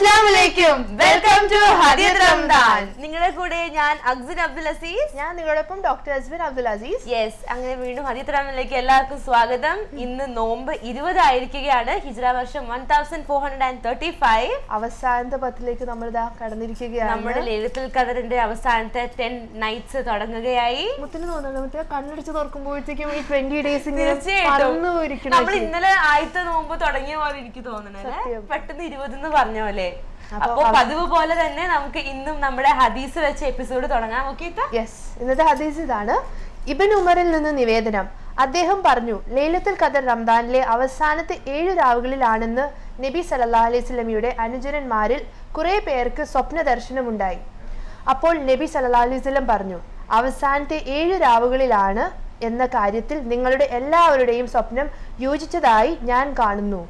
അസ്സലാമുഅലൈക്കും. Welcome to Hadiyath Ramadan. നിങ്ങളുടെ കൂടെ ഞാൻ അഗ്സിൻ അബ്ദുൽ അസീസ്. ഞാൻ നിങ്ങളോടൊപ്പം ഡോക്ടർ അസ്ബിൻ അബ്ദുൽ അസീസ്. യെസ്, അങ്ങനെ വീണ്ടും ഹദിയത്ത് റമദാനിലേക്ക് എല്ലാവർക്കും സ്വാഗതം. ഇന്ന് നോമ്പ് 20 ആയിരിക്കുകയാണ്. ഹിജ്റ വർഷം 1435. അവസാനത്തെ 10ലേക്ക് നമ്മൾ ഇതാ കടന്നിരിക്കുകയാണ്. നമ്മുടെ ലൈലത്തുൽ ഖദറിന്റെ അവസാനത്തെ 10 നൈറ്റ്സ് തുടങ്ങുകയായി. മുത്തിന് തോന്നുന്നു മുത്തിന് കണ്ണടിച്ച് തുറക്കുമ്പോഴത്തേക്കും ഈ 20 ഡേയ്സ് തീർച്ചയായിട്ടും നമ്മൾ ഇന്നലെ ആദ്യത്തെ നോമ്പ് തുടങ്ങിയ പോലെ എനിക്ക് തോന്നുന്നത് പെട്ടെന്ന് 20 എന്ന് പറഞ്ഞ പോലെ. അപ്പൊ പതിവ് പോലെ തന്നെ നമുക്ക് ഇന്നും നമ്മുടെ ഹദീസ് വെച്ച എപ്പിസോഡ് തുടങ്ങാം. യെസ്, ഇന്നത്തെ ഹദീസ് ഇതാണ്. ഇബ്നു ഉമറിൽ നിന്ന് നിവേദനം. അദ്ദേഹം പറഞ്ഞു, ലൈലത്തുൽ ഖദർ റമദാനിലെ അവസാനത്തെ 7 രാവുകളിലാണെന്ന് നബി സല്ലല്ലാഹു അലൈഹി വസല്ലമയുടെ അനുചരന്മാരിൽ കുറെ പേർക്ക് സ്വപ്ന ദർശനമുണ്ടായി. അപ്പോൾ നബി സല്ലല്ലാഹു അലൈഹി വസല്ലം പറഞ്ഞു, അവസാനത്തെ 7 രാവുകളിലാണ് എന്ന കാര്യത്തിൽ നിങ്ങളുടെ എല്ലാവരുടെയും സ്വപ്നം യോജിച്ചതായി ഞാൻ കാണുന്നു.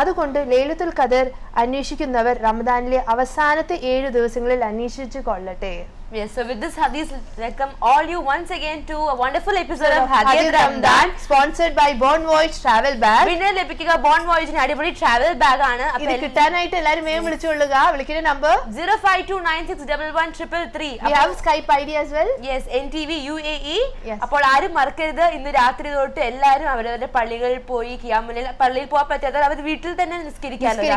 അതുകൊണ്ട് ലൈലത്തുൽ ഖദർ അന്വേഷിക്കുന്നവർ റമദാനിലെ അവസാനത്തെ 7 ദിവസങ്ങളിൽ അന്വേഷിച്ചു കൊള്ളട്ടെ. Yes, so with this hadith, welcome all you once again to a wonderful episode of Hadith Ramadan, sponsored by Bond Voyage Travel Bag. പിന്നെ ലഭിക്കുക ബോണ്ട് വോയേജിന് അടിപൊളി ട്രാവൽ ബാഗ് ആണ്. ഇത് കിട്ടാനായിട്ട് എല്ലാവരും വേഗം വിളിച്ചുകൊള്ളുക. വിളിക്കുന്ന number 0529611333. We have Skype ID as well. Yes, NTV UAE. അപ്പോൾ ആരും മറക്കരുത്, ഇന്ന് രാത്രി തൊട്ട് എല്ലാവരും അവരവരുടെ പള്ളികളിൽ പോയി ഖിയാമുൽ പള്ളിയിൽ പോകാൻ പറ്റാത്തവർ അവർ വീട്ടിൽ തന്നെ നിസ്കരിക്കാമല്ലോ.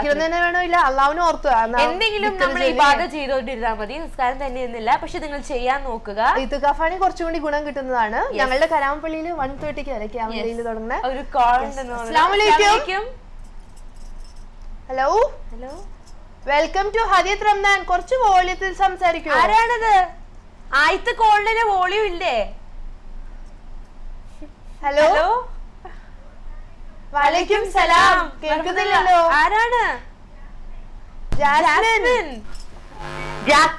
എന്തെങ്കിലും നമ്മൾ ഇബാദത്ത് ചെയ്തോണ്ടിരുന്നാൽ മതി, നിസ്കാരം തന്നെ എന്നില്ല, പക്ഷെ നിങ്ങൾ ചെയ്യാൻ നോക്കുക. ഇത്കാഫാണ് കുറച്ചും കൂടി ഗുണം കിട്ടുന്നതാണ്. ഞങ്ങളുടെ കരാമപ്പള്ളിയിൽ 1:30 ക്യാമറയിൽ തുടങ്ങുന്ന ഒരു കോൾ ഉണ്ട്. Hello hello, welcome to Hadiyath Ramadan. കുറച്ച് വോളിയത്തിൽ സംസാരിക്കൂ. ആരാണത്? ആദ്യത്തെ കോളിന് വോളിയം ഇല്ലേ? ഹലോ, വലൈക്കും സലാം. കേൾക്കുന്നില്ലല്ലോ. ആരാണ്? ജാസ്മിൻ.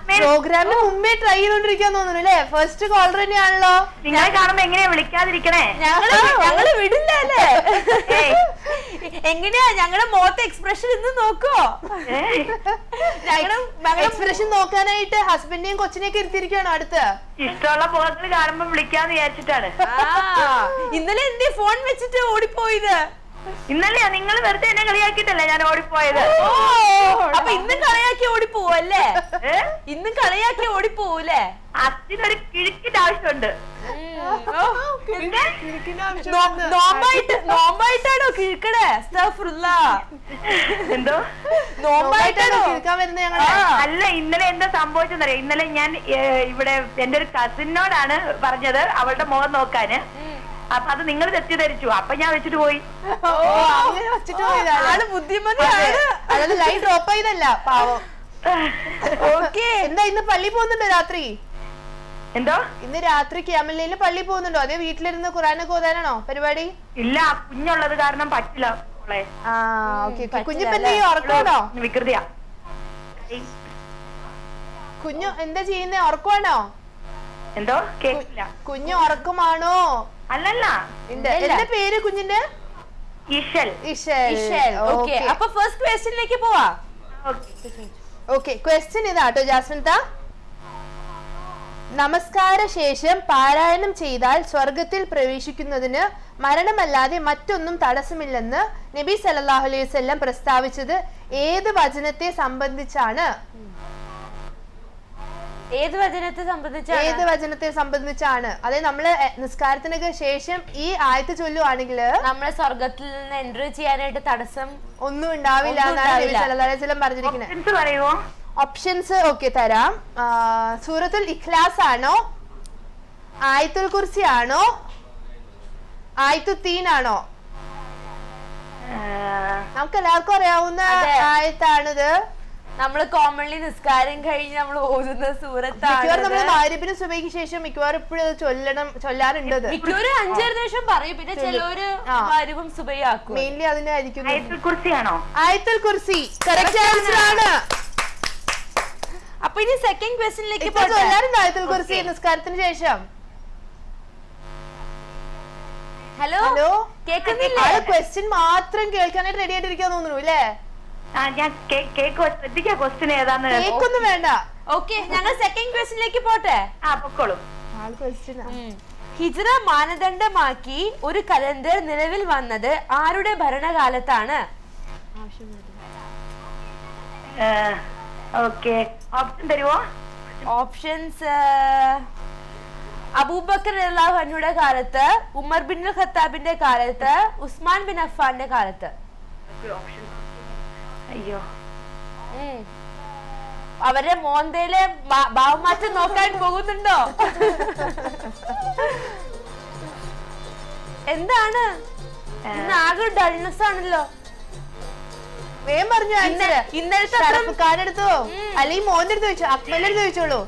പ്രോഗ്രാമിന് മുമ്പേ ട്രൈ ചെയ്തോണ്ടിരിക്കാൻ തോന്നുന്നു അല്ലേ? ഫസ്റ്റ് കോളർ തന്നെയാണല്ലോ. നിങ്ങളെ കാണുമ്പോ എങ്ങനെയാ വിളിക്കാതിരിക്കണേ? ഞങ്ങള് വിടില്ല അല്ലേ? എങ്ങനെയാ ഞങ്ങളുടെ മുഖത്തെ എക്സ്പ്രഷൻ ഇന്ന് നോക്കോ? എക്സ്പ്രഷൻ നോക്കാനായിട്ട് ഹസ്ബൻഡിനെയും കൊച്ചിനെയൊക്കെ ഇരുത്തിയിരിക്കുകയാണോ അടുത്ത്? ഇഷ്ടമുള്ള മുഖത്തിൽ കാണുമ്പോ വിളിക്കാന്ന് വിചാരിച്ചിട്ടാണ്. ഇന്നലെ എന്തേ ഫോൺ വെച്ചിട്ട് ഓടിപ്പോയത്? ഇന്നലെയാ നിങ്ങൾ വെറുതെ എന്നെ കളിയാക്കിട്ടല്ലേ ഞാൻ ഓടിപ്പോയത്. അപ്പൊ ഇന്നും കളിയാക്കി ഓടിപ്പോവല്ലേ? ഇന്നും കളിയാക്കി ഓടിപ്പോവൂല്ലേ? അതിനൊരു കിഴുക്കിന്റെ ആവശ്യമുണ്ട്. നോമ്പായിട്ടാണോ കിഴക്കടേ? എന്തോ നോമ്പായിട്ടാണോ കിഴക്കാൻ വരുന്നത് ഞങ്ങള്? അല്ല, ഇന്നലെ എന്താ സംഭവിച്ചെന്നറിയാം. ഇന്നലെ ഞാൻ ഇവിടെ എന്റെ ഒരു കസിനോടാണ് പറഞ്ഞത് അവളുടെ മുഖം നോക്കാന്. അപ്പൊ അത് നിങ്ങൾ തെറ്റിദ്ധരിച്ചു. അപ്പൊ ഞാൻ വെച്ചിട്ട് പോയി. ലൈൻ ഡ്രോപ്പ് ചെയ്തല്ല പാവം. എന്താ ഇന്ന് പള്ളി പോകുന്നുണ്ടോ രാത്രി? എന്തോ ഇന്ന് രാത്രി ക്യാമലിൽ പള്ളി പോകുന്നുണ്ടോ? അതേ വീട്ടിലിരുന്ന് ഖുറാനൊക്കെ ഓതാനാണോ പരിപാടി? ഇല്ല, കുഞ്ഞുള്ളത് കാരണം പറ്റില്ല. കുഞ്ഞിപ്പന്റെ ഉറക്കമാണോ? വികൃതിയാ. കുഞ്ഞു എന്താ ചെയ്യുന്നേ? ഉറക്കമാണോ? എന്തോ കേട്ടില്ല. കുഞ്ഞു ഉറക്കമാണോ? അല്ലല്ല. എന്താ പേര് കുഞ്ഞിന്റെ? ഇഷൽ. ഇഷൽ. അപ്പൊ ഫസ്റ്റ് ക്വസ്റ്റ്യനിലേക്ക് പോവാ. ഓക്കെ, ക്വസ്റ്റ്യൻ ഇതാട്ടോ ജാസ്മിൻത. നമസ്കാര ശേഷം പാരായണം ചെയ്താൽ സ്വർഗത്തിൽ പ്രവേശിക്കുന്നതിന് മരണമല്ലാതെ മറ്റൊന്നും തടസ്സമില്ലെന്ന് നബി സല്ലല്ലാഹു അലൈഹി വസല്ലം പ്രസ്താവിച്ചത് ഏത് വചനത്തെ സംബന്ധിച്ചാണ്? ഏത് വചനത്തെ സംബന്ധിച്ചാണ്? അതായത് നമ്മള് നിസ്കാരത്തിനൊക്കെ ശേഷം ഈ ആയത്ത് ചൊല്ലുവാണെങ്കിൽ നമ്മളെ സ്വർഗത്തിൽ നിന്ന് എൻട്രി ചെയ്യാനായിട്ട് തടസ്സം ഒന്നും ഉണ്ടാവില്ല എന്നാണ് നബി സല്ലല്ലാഹു അലൈഹി വസല്ലം പറഞ്ഞിരിക്കുന്നത്. ഓപ്ഷൻസ് ഓക്കെ തരാം. സൂറത്തുൽ ഇഖ്ലാസ് ആണോ, ആയത്തുൽ കുർസി ആണോ, ആയത്തുൽ തീൻ ആണോ? നമുക്ക് എല്ലാവർക്കും അറിയാവുന്ന ആയത്താണിത്. നമ്മള് കോമൺലി നിസ്കാരം കഴിഞ്ഞ് നമ്മൾ ഓതുന്ന സൂറത്താണ്. നമ്മള് മഗ്‌രിബിന് സുബഹിക്ക് ശേഷം മിക്കവാറും ഇപ്പോഴും ചൊല്ലാറുണ്ട്. മിക്കവാറും 5 ദിവസം പറയും, പിന്നെ ചിലവര് മഗ്‌രിബും സുബഹിയും ആക്കും. മെയിൻലി അതിനായിരിക്കും. ആയത്തുൽ കുർസി ആണോ? ആയത്തുൽ കുർസി കറക്റ്റ് ആൻസർ ആണ്. അപ്പൊ ഇനി സെക്കൻഡ് ക്വസ്റ്റ്യനിലേക്ക് ചൊല്ലാറുണ്ട് ആയത്തുൽ കുർസി നിസ്കാരത്തിന് ശേഷം. ഹലോ, കേൾക്കുന്നില്ല? ക്വസ്റ്റ്യൻ മാത്രം കേൾക്കാനായിട്ട് റെഡി ആയിട്ടിരിക്കാൻ തോന്നുന്നു അല്ലേ? ഞാൻ ശ്രദ്ധിക്കാം ക്വസ്റ്റ്യൻ ഏതാന്ന്. കേക്കൊന്നും വേണ്ട. ഓക്കെ, ഞങ്ങൾ സെക്കൻഡ് ക്വസ്റ്റ്യനിലേക്ക് പോട്ടെ. പൊക്കോളൂ. ഹിജ്റ മാനദണ്ഡമാക്കി ഒരു കലണ്ടർ നിലവിൽ വന്നത് ആരുടെ ഭരണകാലത്താണ്? ഓക്കെ, ഓപ്ഷൻ തരുമോ? ഓപ്ഷൻസ് അബൂബക്കർ റളിയല്ലാഹു അൻഹുയുടെ കാലത്ത്, ഉമർ ബിൻ ഖത്താബിന്റെ കാലത്ത്, ഉസ്മാൻ ബിൻ അഫ്ഫാന്റെ കാലത്ത്. അയ്യോ, അവരുടെ മോന്തയിലെ ഭാവമാറ്റം നോക്കാൻ പോകുന്നുണ്ടോ? എന്താണ് ഇന്ന് ആകെ ഡൾനെസ് ആണല്ലോ. വേഗം പറഞ്ഞു ആൻസർ. ഇന്നലത്തെ എടുത്തോ അല്ലെങ്കിൽ മോന്റെ അടുത്ത് ചോദിച്ചോ, അക്മലിന്റെ അടുത്ത് ചോദിച്ചോളൂ.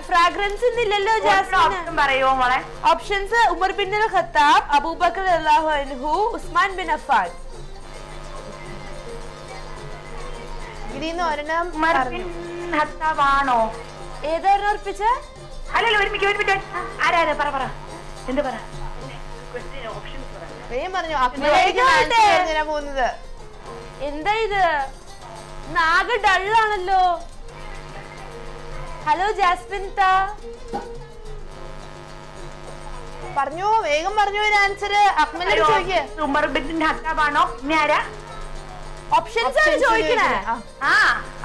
ഫ്രാഗ്രൻസ് ഇല്ലല്ലോ ജാസ്മിൻ. പറയുമോ മോളെ? ഓപ്ഷൻസ് ഉമർ ബിൻ ഖത്താബ്, അബൂബക്കർ റളിയല്ലാഹു അൻഹു, ഉസ്മാൻ ബിൻ അഫ്ഫാൻ. ഇതിന്ന് ഒരെണ്ണം ആണോ? ഏതൊരെണ്ണം ഉറപ്പിച്ച? അല്ലല്ലോ, ഒരുമിക്ക് ആരാ പറ എന്ത് പറ? വേഗം പറഞ്ഞു. അക്മലിലേക്ക് പോകുന്നത്. എന്താ ഇത്? ആകെ ഡള്ളാണല്ലോ. ഹലോ ജാസ്മിൻ താ പറഞ്ഞു, വേഗം പറഞ്ഞു ആൻസർ. അക്മലിനോട് ചോദിക്കേ. ഉമർ ബിൻ ഖത്താബാണോ? ഇനി ആരാ? ഓപ്ഷൻസ് ആണ് ചോദിക്കണേ.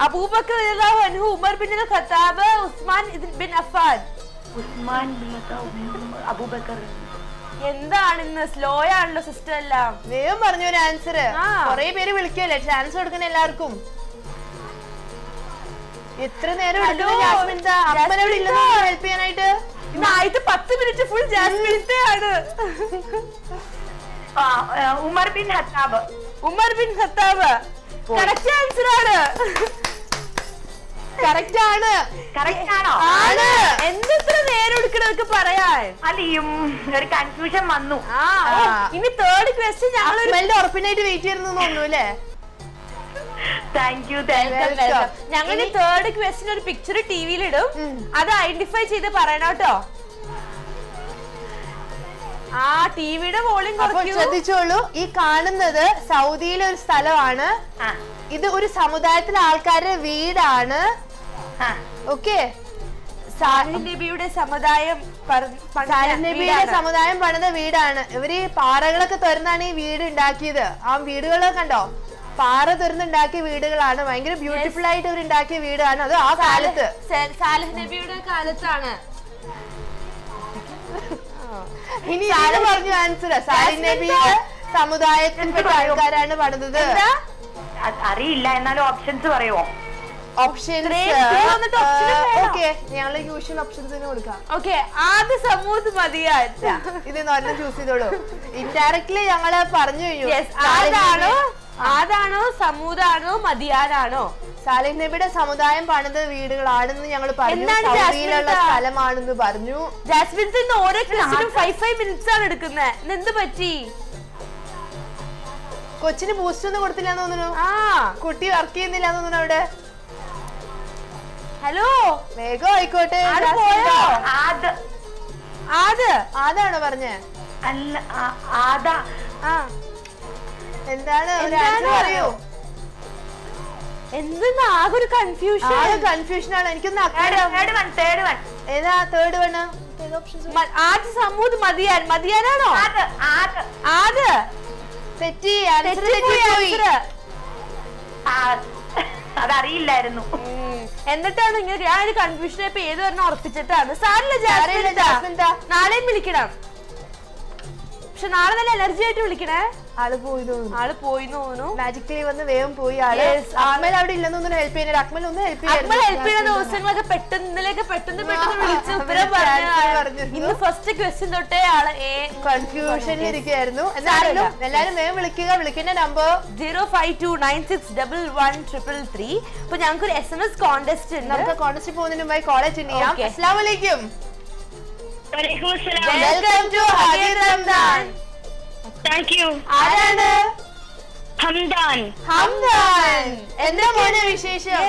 അബൂബക്കർ റളിയല്ലാഹു അൻഹു, ഉമർ ബിൻ ഖത്താബ്, ഉസ്മാൻ ബിൻ അഫ്ഫാൻ. ഉസ്മാൻ ബിൻ അബൂബക്കർ. എന്താണ് ഇന്ന് സ്ലോ ആണല്ലോ സിസ്റ്റർ എല്ലാം. വേഗം പറഞ്ഞു ഒരു ആൻസർ. കൊറേ പേര് വിളിക്കല്ലേ, ചാൻസ് കൊടുക്കണ എല്ലാവർക്കും. എത്ര നേരം ഹെൽപ്പ് ചെയ്യാനായിട്ട്? ആയിട്ട് 10 മിനിറ്റ് ഫുൾ ജാസ്മിന്റെ ആണ്. Umar bin Khattab. Umar bin Khattab correct answer ആണ്. കറക്റ്റ് ആണ്. കറക്റ്റ് ആണോ? ആണ്. എന്തെത്ര നേരം എടുക്കണവർക്ക് പറയാൻ? അല്ലയും ഒരു കൺഫ്യൂഷൻ വന്നു. ഇനി തേർഡ് ക്വസ്റ്റ്യൻ ഞങ്ങൾ ഉറപ്പിനായിട്ട് വെയിറ്റ് ചെയ്യുന്നു തോന്നുന്നു അല്ലേ? Thank you. ഞങ്ങൾ തേർഡ് ക്വസ്റ്റ്യൻ ഒരു പിക്ചർ ടിവിയിൽ ഇടും, അത് ഐഡന്റിഫൈ ചെയ്ത് പറയണം കേട്ടോ. ആ ടിവിയുടെ വോളിയം ശ്രദ്ധിച്ചോളൂ. ഈ കാണുന്നത് സൗദിയിലെ ഒരു സ്ഥലമാണ്. ഇത് ഒരു സമുദായത്തിലെ ആൾക്കാരുടെ വീടാണ്. ഓക്കെ, സാലിഹ് നബിയുടെ സമുദായം പണിത വീടാണ്. ഇവര് പാറകളൊക്കെ തുറന്നാണ് ഈ വീട് ഉണ്ടാക്കിയത്. ആ വീടുകളൊക്കെ കണ്ടോ, പാറ തുറന്നുണ്ടാക്കിയ വീടുകളാണ്. ഭയങ്കര ബ്യൂട്ടിഫുൾ ആയിട്ട് ഇവർ ഉണ്ടാക്കിയ വീടാണ്. അത് ആ കാലത്ത് സാലിഹ് നബിയുടെ കാലത്താണ്. ഇനി പറഞ്ഞു ആൻസർ. സാലിഹ് നബിയുടെ സമുദായത്തിൽപ്പെട്ട ആൾക്കാരാണ് പണിതത്. അറിയില്ല, എന്നാലും ഓപ്ഷൻസ് പറയുമോ? ഞങ്ങള് യൂഷ്വൽ ഓപ്ഷൻസിന് കൊടുക്കാം. ഓക്കെ, ആദ്യ സമൂഹത്ത് മതിയാ. ഇത് ഒരെണ്ണം ചൂസ് ചെയ്തോളൂ. ഇൻഡയറക്ട്ലി ഞങ്ങള് പറഞ്ഞു കഴിഞ്ഞു. ആദാണോ സമൂദാണോ മദിയാനാണോ? സാലിഹ് നബിയുടെ സമുദായം പണിത വീടുകളാണെന്ന് ഞങ്ങൾ പറഞ്ഞു. സൗദിയിലുള്ള സ്ഥലമാണെന്ന് പറഞ്ഞു. ജാസ്മിൻ ഓരോ ക്വസ്റ്റിനും 5 മിനിറ്റ്സ് ആണ് എടുക്കുന്നത്. എന്ത് പറ്റി? കൊച്ചിന് ബൂസ്റ്റ് ഒന്നും കൊടുത്തില്ലാന്ന് തോന്നുന്നു. കുട്ടി വർക്ക് ചെയ്യുന്നില്ല തോന്നുന്നു അവിടെ. ഹലോ, വേഗം ആയിക്കോട്ടെ. ആദാണോ പറഞ്ഞേ? അല്ല, ആദാ. എന്താണ് പറയൂ. എന്തെന്ന് ആകെ ഒരു കൺഫ്യൂഷൻ ആണ്. എനിക്കൊന്ന് ഏതാ തേർഡ് വൺ? ആദ്യ സമൂഹ് മദിയാനാണോ? ആദ് തെറ്റി. അതറിയില്ലായിരുന്നു. എന്നിട്ടാണ് ഇങ്ങനെ ആ ഒരു കൺഫ്യൂഷൻ ഇപ്പൊ ഏത് പറഞ്ഞ ഉറപ്പിച്ചിട്ടാണ്. നാളെയും വിളിക്കണം, പക്ഷെ നാളെ നല്ല എനർജി ആയിട്ട് വിളിക്കണേ. ആള് പോയി തോന്നുന്നു. മാജിക് ടീ വന്ന് വേഗം പോയി. അക്മൽ അവിടെ ഇല്ലെന്ന് ഹെൽപ്പ് ചെയ്യാൻ. അക്മൽ ഒന്ന് ഹെൽപ്പ് ചെയ്യുന്ന ദിവസങ്ങളൊക്കെ പെട്ടെന്ന് വിളിച്ചു ഇന്ന് ഫസ്റ്റ് ക്വസ്റ്റ്യൻ തൊട്ടേ ആള് കൺഫ്യൂഷനിൽ ഇരിക്കുകയായിരുന്നു. എല്ലാരും വേഗം വിളിക്കേണ്ട നമ്പർ 052961133. അപ്പൊ ഞങ്ങൾക്ക് ഒരു SMS കോൺടെസ്റ്റ് ഉണ്ട്. നമുക്ക് കോൺടെസ്റ്റ് പോകുന്നതിന് മുമ്പായി കോളേജ് ചെയ്യാം. അസ്സലാമു അലൈക്കും. Welcome to Hadith Ramadan. Thank you. ആരാണ്? ഹംദാൻ. എന്താ മോനെ വിശേഷം?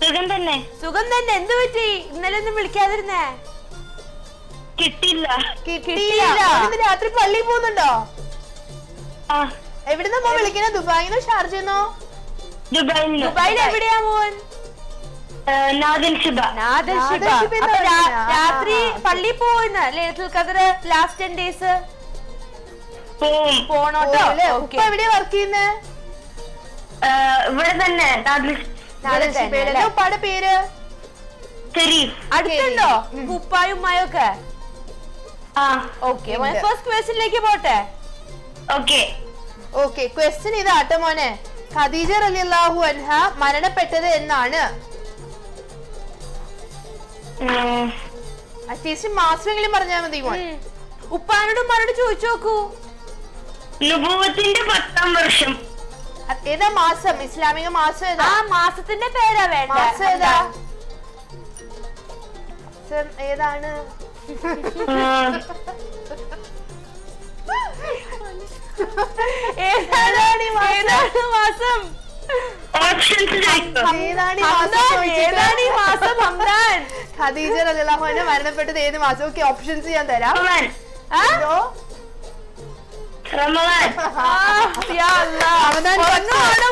സുഖം തന്നെ. എന്ത് പറ്റി ഇന്നലെ ഒന്നും വിളിക്കാതിരുന്നേ? കിട്ടിയില്ല. രാത്രി പള്ളിയിൽ പോകുന്നുണ്ടോ? എവിടുന്ന മോൻ വിളിക്കണേ? ദുബായിന്നോ ഷാർജന്നോ? ദുബായിൽ എവിടെയാ മോൻ? രാത്രി പള്ളി പോയിന്ന് ലൈലത്തുൽ ഖദർ ലാസ്റ്റ് 10 days പോണോട്ടോ. എവിടെയാ വർക്ക് ചെയ്യുന്നേ? ഇവിടെ തന്നെ എന്താ ഉപ്പാടെ പേര്? അടുത്തുണ്ടോ ഉപ്പായും ഉമ്മായും ഒക്കെ? ഓക്കെ, ഫസ്റ്റ് ക്വസ്റ്റ്യനിലേക്ക് പോട്ടെ. ഓക്കെ, ക്വസ്റ്റ്യൻ ഇതാട്ടോ മോനെ. ഖദീജ റളിയല്ലാഹു അൻഹ മരണപ്പെട്ടത് എന്നാണ്? അറ്റ്ലീസ്റ്റ് മാസമെങ്കിലും പറഞ്ഞാൽ മതി മോൻ. ഉപ്പാനോടും ഉമ്മാനോട് ചോദിച്ചു നോക്കൂ. നുബുവത്തിന്റെ 10ാം വർഷം. ഏതാ മാസം? ഇസ്ലാമിക മാസം ഏതാ? ആ മാസത്തിന്റെ പേരാ വേണ്ട. മാസം ഏതാ? ഏതാണ്? ഏതാണ് മാസം? ഖദീജ റളിയല്ലാഹു അൻഹ മരണപ്പെട്ടത് ഏത് മാസം? ഓക്കെ, ഓപ്ഷൻസ് ഞാൻ തരാം.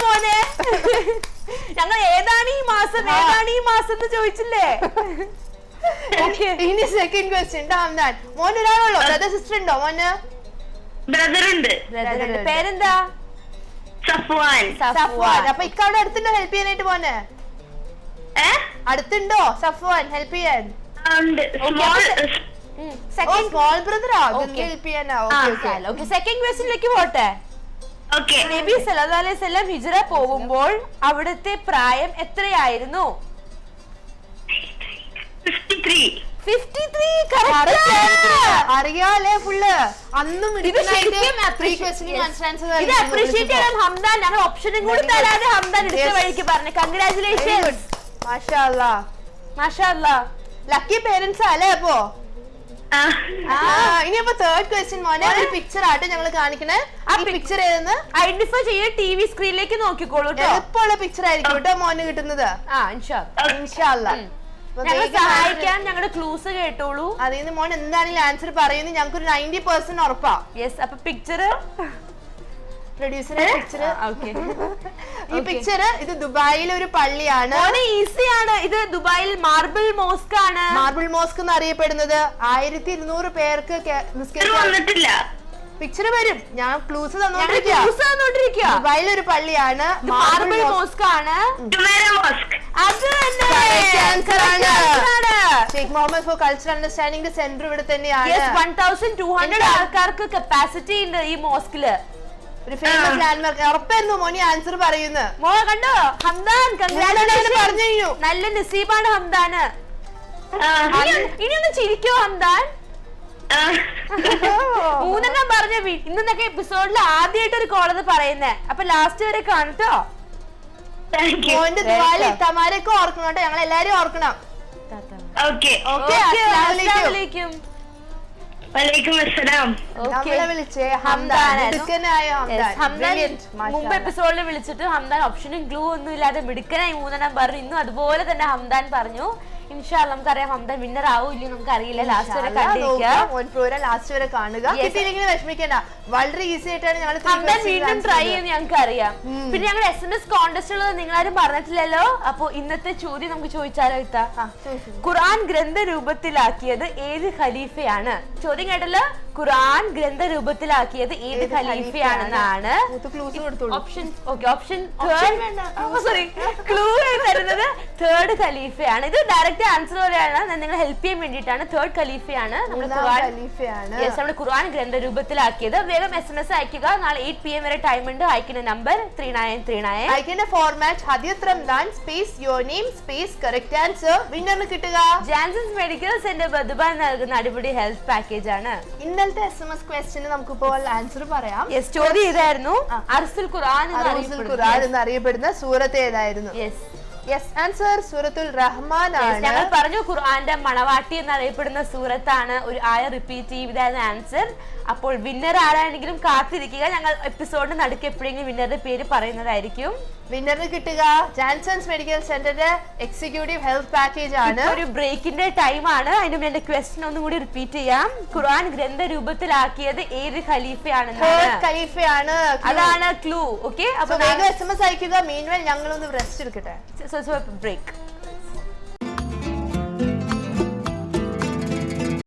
മോനെ, ഞങ്ങൾ ഏതാണ് ഈ മാസം എന്ന് ചോദിച്ചില്ലേ? ഇനി സെക്കൻഡ് ക്വസ്റ്റ്യൻ. ഹംദാൻ, മോൻ ഒരാളുള്ളോ? ബ്രദർ സിസ്റ്റർ ഉണ്ടോ മോന്? ബ്രദറുണ്ട്. പേരെന്താ? സഫ്വാൻ. അപ്പൊ ഇക്ക അവിടെ അടുത്തുണ്ടോ ഹെൽപ്പ് ചെയ്യാനായിട്ട് മോന്? അടുത്തുണ്ടോ സഫ്വാൻ ഹെൽപ്പ് ചെയ്യാൻ? സ്മോൾ ബ്രദറാ ഹെൽപ്പ് ചെയ്യാനാ? സെക്കൻഡ് ക്വസ്റ്റ്യനിലേക്ക് പോട്ടെ. നബി സല്ലല്ലാഹു അലൈഹി വസല്ലം ഹിജ്റ പോകുമ്പോൾ അവിടുത്തെ പ്രായം എത്രയായിരുന്നു? 53. അറിയാലേ ഫുള്ള്. അന്നും ഹംദാൻ, ഞങ്ങൾ ഓപ്ഷനും കൂടി തരാതെ ഹംദാൻ എടുത്ത വഴിക്ക് പറഞ്ഞു. കൺഗ്രാറ്റുലേഷൻസ്. മാഷാഅല്ലാ. ലക്കി പേരൻസ് അല്ലേ അപ്പോ? ഇനിയപ്പോ തേർഡ് ക്വസ്റ്റ്യൻ മോനെ. ഒരു പിക്ചർ ആട്ടോ ഞങ്ങൾ കാണിക്കണേ. ആ പിക്ചർ ഏതെന്ന് ഐഡന്റിഫൈ ചെയ്യാൻ ടി.വി. സ്ക്രീനിലേക്ക് നോക്കിക്കോളൂ. എളുപ്പമുള്ള പിക്ചർ ആയിരിക്കും കേട്ടോ മോന് കിട്ടുന്നത്. ഇൻഷാ അല്ലാഹ്. സഹായിക്കാൻ ഞങ്ങളുടെ ക്ലൂസ് കേട്ടോളൂ. അതിന് മോൻ എന്താണെങ്കിലും ആൻസർ പറയുന്നത് ഞങ്ങൾക്ക് ഒരു 90% ഉറപ്പാ. യെസ്. അപ്പൊ പിക്ചർ പ്രൊഡ്യൂസറെ പിക്ചർ. ഈ പിക്ചർ ഇത് ദുബായിലെ ഒരു പള്ളിയാണ്. ഈസിയാണ്. ഇത് ദുബായിൽ മാർബിൾ മോസ്ക് ആണ്. മാർബിൾ മോസ്ക് എന്ന് അറിയപ്പെടുന്നത്. 1200 പേർക്ക് വന്നിട്ടില്ല. പിക്ചർ വരും. ഞാൻ ക്ലൂസ് തന്നോണ്ടിരിക്കുക. ദുബായിലെ ഒരു പള്ളിയാണ്. മാർബിൾ മോസ്ക് ആണ്. Sheikh Mohammed for cultural understanding centre ഇവിടെ തന്നെയാണ്. 1200 ആൾക്കാർക്ക് കപ്പാസിറ്റി ഉണ്ട് ഈ മോസ്കില്. ഒരു ഫേമസ് ലാൻഡ്മാർക്ക്. ഉറപ്പായിരുന്നു മോനി ആൻസർ പറയുന്നത്. മോനെ കണ്ടോ ഹംദാൻ? പറഞ്ഞു കഴിഞ്ഞു. നല്ല നസീബാണ് ഹംദാന്. ഇനിയൊന്ന് ചിരിക്കോ ഹംദാൻ? 3 പറഞ്ഞ ഇന്നൊക്കെ എപ്പിസോഡിൽ ആദ്യമായിട്ട് ഒരു കോളത് പറയുന്നേ. അപ്പൊ ലാസ്റ്റ് വരെ കാണട്ടോ. മോന്റെ ദുബായിൽ ഇത്താമാരൊക്കെ ഓർക്കണം കേട്ടോ. ഞങ്ങൾ എല്ലാരും ഓർക്കണം. മുമ്പ് എപ്പിസോഡിൽ വിളിച്ചിട്ട് ഹംദാൻ ഓപ്ഷനും ക്ലൂ ഒന്നും ഇല്ലാതെ മിടുക്കനായി 3 പറഞ്ഞു. ഇന്നും അതുപോലെ തന്നെ ഹംദാൻ പറഞ്ഞു. ഇൻഷാ അല്ലാഹ് നമുക്കറിയാം ഹംദാൻ വിന്നർ ആവും ഇല്ലയോ നമുക്ക് അറിയില്ല. ലാസ്റ്റ് വരെ ലാസ്റ്റ് വരെ കാണുക. വിഷമിക്കണ്ട, വളരെ ഈസി ആയിട്ടാണ് ഞങ്ങൾ വീണ്ടും ട്രൈ ചെയ്യുന്നത് ഞങ്ങൾക്ക് അറിയാം. പിന്നെ ഞങ്ങൾ SMS കോൺടെസ്റ്റ് ഉള്ളത് നിങ്ങളാരും പറഞ്ഞിട്ടില്ലല്ലോ. അപ്പൊ ഇന്നത്തെ ചോദ്യം നമുക്ക് ചോദിച്ചാലോ? ഖുർആൻ ഗ്രന്ഥ രൂപത്തിലാക്കിയത് ഏത് ഖലീഫയാണ്? ചോദ്യം കേട്ടല്ലോ. ഖുർആൻ ഗ്രന്ഥ രൂപത്തിലാക്കിയത് ഏത് ഖലീഫയാണെന്നാണ് ഓപ്ഷൻ. ക്ലൂ തരുന്നത് തേർഡ് ഖലീഫയാണ്. ഇത് ഡയറക്റ്റ് ആൻസർ പോലെയാണ്. നിങ്ങൾ ഹെൽപ്പ് ചെയ്യാൻ വേണ്ടിയിട്ടാണ്. തേർഡ് ഖലീഫയാണ് നമ്മുടെ ഖുർആൻ ഗ്രന്ഥ രൂപത്തിലാക്കിയത്. വേഗം SMS അയക്കുക. നാളെ 8 PM വരെ ടൈം ഉണ്ട്. അയക്കുന്ന നമ്പർ 3939. അയക്കേണ്ട format Hadiyath Ramadan space your name space correct answer. വിന്നറിന് കിട്ടുക ജാൻസൺസ് മെഡിക്കൽ സെന്റർ ബദുബായ് നൽകുന്ന അടിപൊളി ഹെൽത്ത് പാക്കേജ് ആണ്. ഇന്നലത്തെ SMS ക്വസ്റ്റ്യന് നമുക്കിപ്പോൾ ആൻസർ പറയാം. ചോദ്യം ഇതായിരുന്നു. അർസുൽ ഖുർആൻ എന്നറിയപ്പെടുന്ന സൂറത്ത് ഏതായിരുന്നു? യെസ് ആൻസർ സൂറത്തുൽ റഹ്മാൻ ആണ്. ഞങ്ങൾ പറഞ്ഞു ഖുർആന്റെ മണവാട്ടി എന്നറിയപ്പെടുന്ന സൂറത്താണ്. ഒരു ആയ റിപ്പീറ്റ് ചെയ്തതാണ് ആൻസർ. അപ്പോൾ വിന്നർ ആരാണെങ്കിലും കാത്തിരിക്കുക. ഞങ്ങൾ എപ്പിസോഡിന് നടുക്ക് എപ്പോഴെങ്കിലും വിന്നറുടെ പേര് പറയുന്നതായിരിക്കും. വിന്നറിന് കിട്ടുക ജാൻസൺസ് മെഡിക്കൽ സെന്ററിന്റെ എക്സിക്യൂട്ടീവ് ഹെൽത്ത് പാക്കേജ് ആണ്. ഒരു ബ്രേക്കിന്റെ ടൈം ആണ്. അതിന് വേണ്ടി ക്വസ്റ്റ്യൻ ഒന്നും കൂടി റിപ്പീറ്റ് ചെയ്യാം. ഖുർആൻ ഗ്രന്ഥ രൂപത്തിലാക്കിയത് ഏത് ഖലീഫയാണ്? അതാണ് ക്ലൂ. ഓക്കെ, അപ്പൊ വേഗം SMS അയക്കുക. മീൻവെൽ ഞങ്ങളൊന്ന് റെസ്റ്റ് എടുക്കട്ടെ. ബ്രേക്ക്.